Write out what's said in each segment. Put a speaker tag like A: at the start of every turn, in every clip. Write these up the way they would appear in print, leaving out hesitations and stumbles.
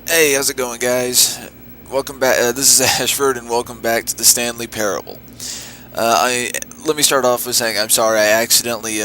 A: Hey, how's it going, guys? Welcome back. This is Ashford, and welcome back to the Stanley Parable. I Let me start off with saying I'm sorry. I accidentally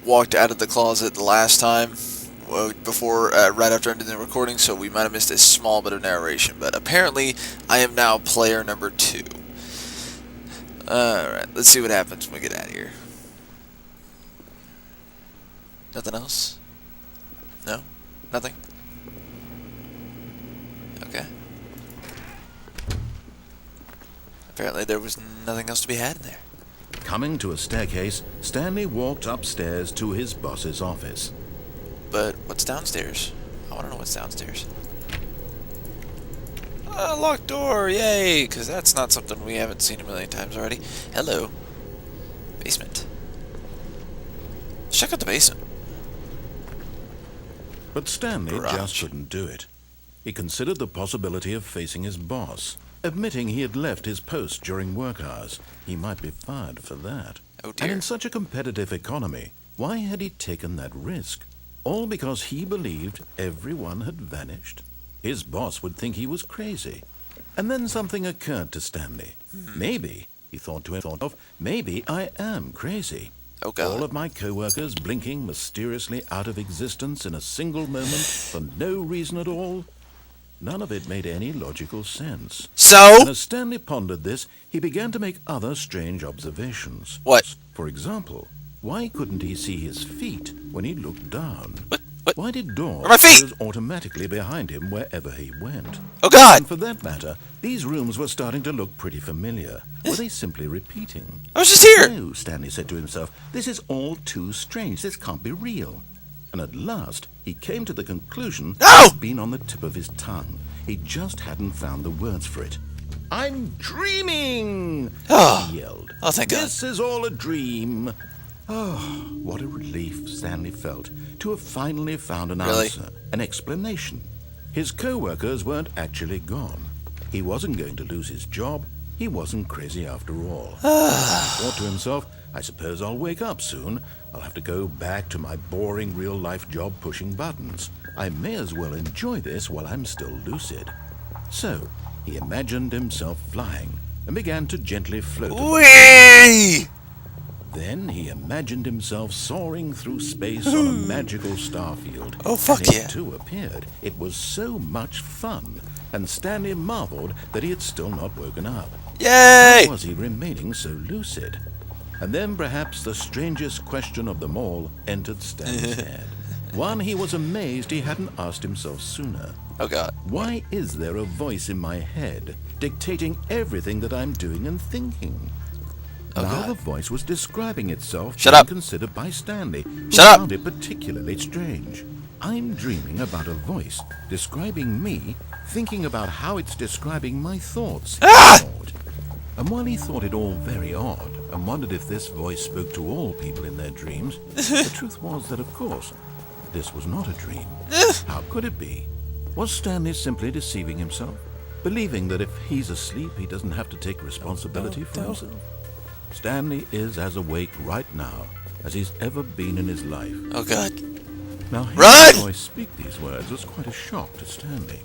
A: walked out of the closet the last time, right after ending the recording, so we might have missed a small bit of narration. But apparently, I am now player number 2. All right, let's see what happens when we get out of here. Nothing else? No, nothing. Okay. Apparently there was nothing else to be had in there.
B: Coming to a staircase, Stanley walked upstairs to his boss's office.
A: But what's downstairs? I want to know what's downstairs. Locked door, yay! Because that's not something we haven't seen a million times already. Hello. Basement. Check out the basement.
B: But Stanley
A: Garage.
B: just couldn't do it. He considered the possibility of facing his boss, admitting he had left his post during work hours. He might be fired for that.
A: Oh dear.
B: And in such a competitive economy, why had he taken that risk? All because he believed everyone had vanished? His boss would think he was crazy. And then something occurred to Stanley. Maybe, he thought to himself, maybe I am crazy.
A: Oh God.
B: All of my co-workers blinking mysteriously out of existence in a single moment for no reason at all. None of it made any logical sense.
A: So?
B: And as Stanley pondered this, he began to make other strange observations.
A: What?
B: For example, why couldn't he see his feet when he looked down?
A: What?
B: Why did doors
A: Where are my feet?
B: close automatically behind him wherever he went?
A: Oh God!
B: And for that matter, these rooms were starting to look pretty familiar. Were they simply repeating?
A: I was just here!
B: No, Stanley said to himself, this is all too strange. This can't be real. And at last, he came to the conclusion
A: No!
B: that had been on the tip of his tongue. He just hadn't found the words for it. I'm dreaming!
A: Oh.
B: He yelled.
A: Oh, thank God.
B: This is all a dream. Oh, what a relief Stanley felt to have finally found an
A: Really?
B: answer, an explanation. His co-workers weren't actually gone. He wasn't going to lose his job. He wasn't crazy after all. He thought to himself, I suppose I'll wake up soon. I'll have to go back to my boring real-life job pushing buttons. I may as well enjoy this while I'm still lucid. So, he imagined himself flying and began to gently float.
A: Whee!
B: Then he imagined himself soaring through space on a magical starfield.
A: Oh, fuck
B: and it
A: yeah.
B: too appeared. It was so much fun, and Stanley marveled that he had still not woken up.
A: Yay!
B: How was he remaining so lucid? And then perhaps the strangest question of them all entered Stanley's head. One he was amazed he hadn't asked himself sooner.
A: Oh God.
B: Why is there a voice in my head dictating everything that I'm doing and thinking?
A: Oh,
B: Now
A: God.
B: the voice was describing itself,
A: Shut
B: being
A: up.
B: considered by Stanley, who
A: Shut up.
B: found it particularly strange. I'm dreaming about a voice describing me, thinking about how it's describing my thoughts.
A: Ah!
B: He thought. And while he thought it all very odd and wondered if this voice spoke to all people in their dreams, the truth was that, of course, this was not a dream. How could it be? Was Stanley simply deceiving himself, believing that if he's asleep, he doesn't have to take responsibility for himself? Stanley is as awake right now as he's ever been in his life.
A: Oh God.
B: Now, hearing
A: Run!
B: the voice speak these words was quite a shock to Stanley.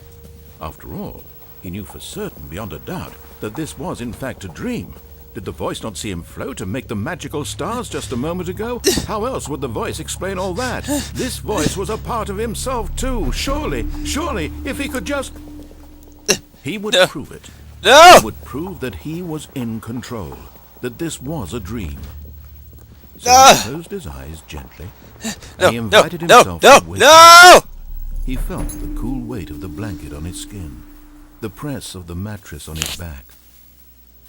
B: After all, he knew for certain, beyond a doubt, that this was in fact a dream. Did the voice not see him float and make the magical stars just a moment ago? How else would the voice explain all that? This voice was a part of himself too. Surely, if he could just... He would
A: No.
B: prove it.
A: No!
B: He would prove that he was in control, that this was a dream. So
A: Ah!
B: he closed his eyes gently, and
A: No!
B: he
A: No!
B: invited
A: No!
B: himself
A: No!
B: to wake
A: No!
B: He felt the cool weight of the blanket on his skin, the press of the mattress on his back,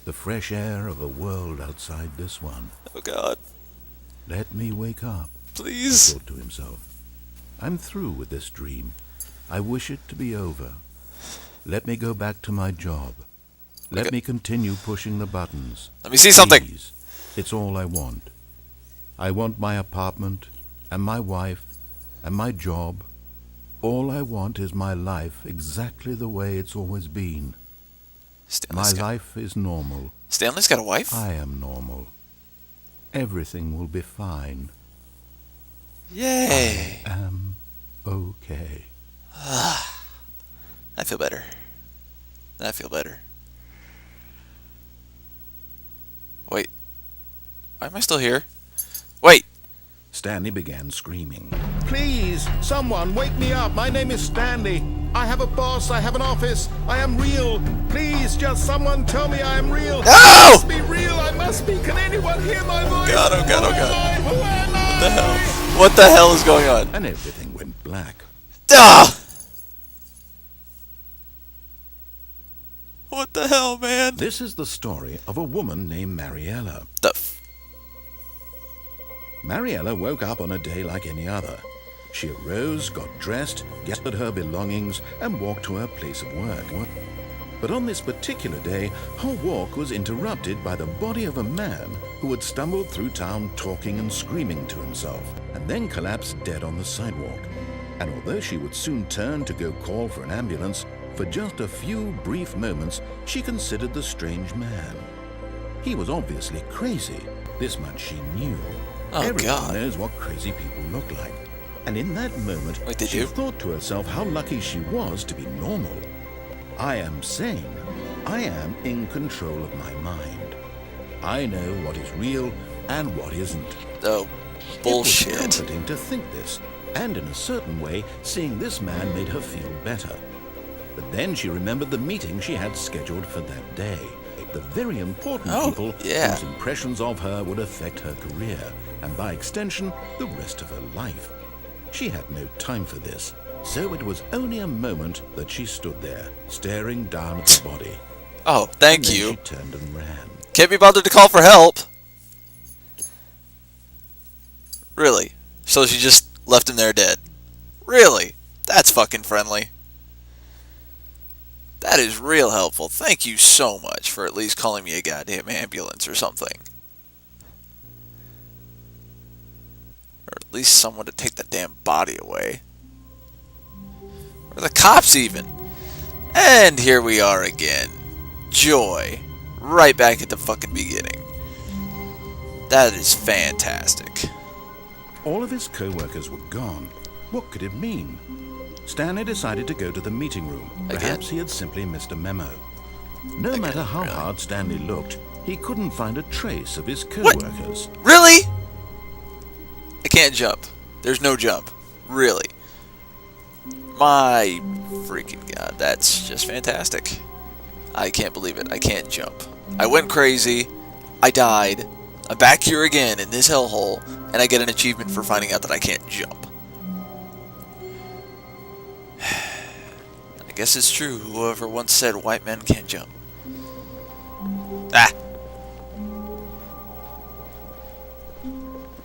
B: the fresh air of a world outside this one.
A: Oh God.
B: Let me wake up, he
A: Please.
B: thought to himself. I'm through with this dream. I wish it to be over. Let me go back to my job. Let
A: Okay.
B: me continue pushing the buttons.
A: Let me see something.
B: Please. It's all I want. I want my apartment, and my wife, and my job. All I want is my life exactly the way it's always been. My
A: Stanley's got,
B: life is normal.
A: Stanley's got a wife?
B: I am normal. Everything will be fine.
A: Yay.
B: I am okay.
A: I feel better. I feel better. Wait. Why am I still here? Wait!
B: Stanley began screaming. Please, someone, wake me up. My name is Stanley. I have a boss. I have an office. I am real. Please, just someone tell me I am real.
A: No!
B: I must be real. I must be. Can anyone hear my voice?
A: God, oh God, oh God.
B: Who am I?
A: What the hell? What the hell is going on?
B: And everything went black.
A: Ah! What the hell, man?
B: This is the story of a woman named Mariella. Mariella woke up on a day like any other. She arose, got dressed, gathered her belongings, and walked to her place of work. But on this particular day, her walk was interrupted by the body of a man who had stumbled through town talking and screaming to himself, and then collapsed dead on the sidewalk. And although she would soon turn to go call for an ambulance, for just a few brief moments, she considered the strange man. He was obviously crazy. This much she knew.
A: Oh,
B: Everyone
A: God.
B: knows what crazy people look like. And in that moment,
A: Wait, did
B: she
A: you?
B: thought to herself how lucky she was to be normal. I am sane. I am in control of my mind. I know what is real and what isn't.
A: Oh, bullshit.
B: It was comforting to think this, and in a certain way, seeing this man made her feel better. But then she remembered the meeting she had scheduled for that day. The very important people
A: yeah.
B: whose impressions of her would affect her career, and by extension, the rest of her life. She had no time for this, so it was only a moment that she stood there, staring down at the body.
A: Oh,
B: And
A: thank
B: then
A: you.
B: she turned and ran.
A: Can't be bothered to call for help. Really? So she just left him there dead? Really? That's fucking friendly. That is real helpful. Thank you so much for at least calling me a goddamn ambulance or something. Or at least someone to take the damn body away. Or the cops even. And here we are again. Joy. Right back at the fucking beginning. That is fantastic.
B: All of his co-workers were gone. What could it mean? Stanley decided to go to the meeting room. Perhaps he had simply missed a memo. No matter how hard Stanley looked, he couldn't find a trace of his co-workers.
A: What? Really? I can't jump. There's no jump. Really? My freaking God, that's just fantastic. I can't believe it. I can't jump. I went crazy. I died. I'm back here again in this hellhole, and I get an achievement for finding out that I can't jump. I guess it's true. Whoever once said white men can't jump. Ah!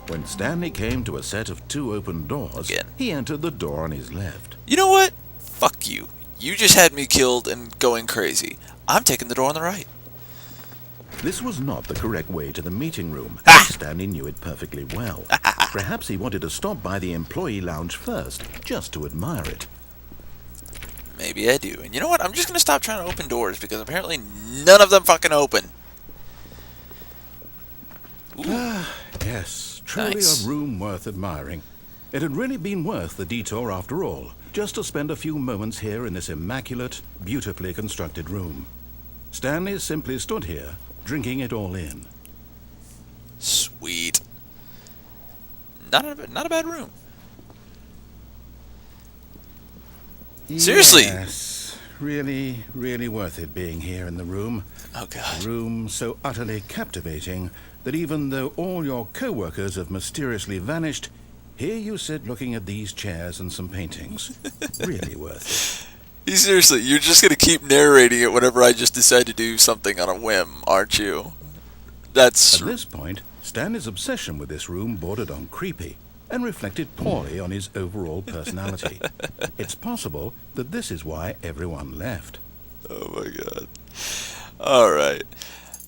B: When Stanley came to a set of 2 open doors, he entered the door on his left.
A: You know what? Fuck you. You just had me killed and going crazy. I'm taking the door on the right.
B: This was not the correct way to the meeting room, and Stanley knew it perfectly well. Perhaps he wanted to stop by the employee lounge first, just to admire it.
A: Maybe I do. And you know what? I'm just going to stop trying to open doors, because apparently none of them fucking open.
B: Yes, truly
A: Nice.
B: a room worth admiring. It had really been worth the detour after all, just to spend a few moments here in this immaculate, beautifully constructed room. Stanley simply stood here, drinking it all in.
A: Sweet. Not a bad room. Seriously?
B: Yes, really, really worth it being here in the room.
A: Oh, God.
B: A room so utterly captivating that even though all your co-workers have mysteriously vanished, here you sit looking at these chairs and some paintings. Really worth it.
A: Seriously, you're just going to keep narrating it whenever I just decide to do something on a whim, aren't you? That's...
B: At this point, Stanley's obsession with this room bordered on creepy and reflected poorly on his overall personality. It's possible that this is why everyone left.
A: Oh my God. Alright.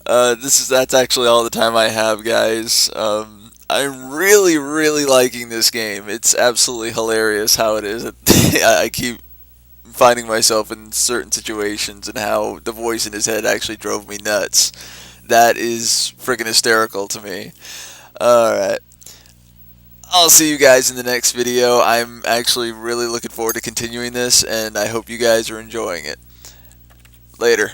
A: That's actually all the time I have, guys. I'm really, really liking this game. It's absolutely hilarious how it is. I keep finding myself in certain situations and how the voice in his head actually drove me nuts. That is freaking hysterical to me. Alright. I'll see you guys in the next video. I'm actually really looking forward to continuing this, and I hope you guys are enjoying it. Later.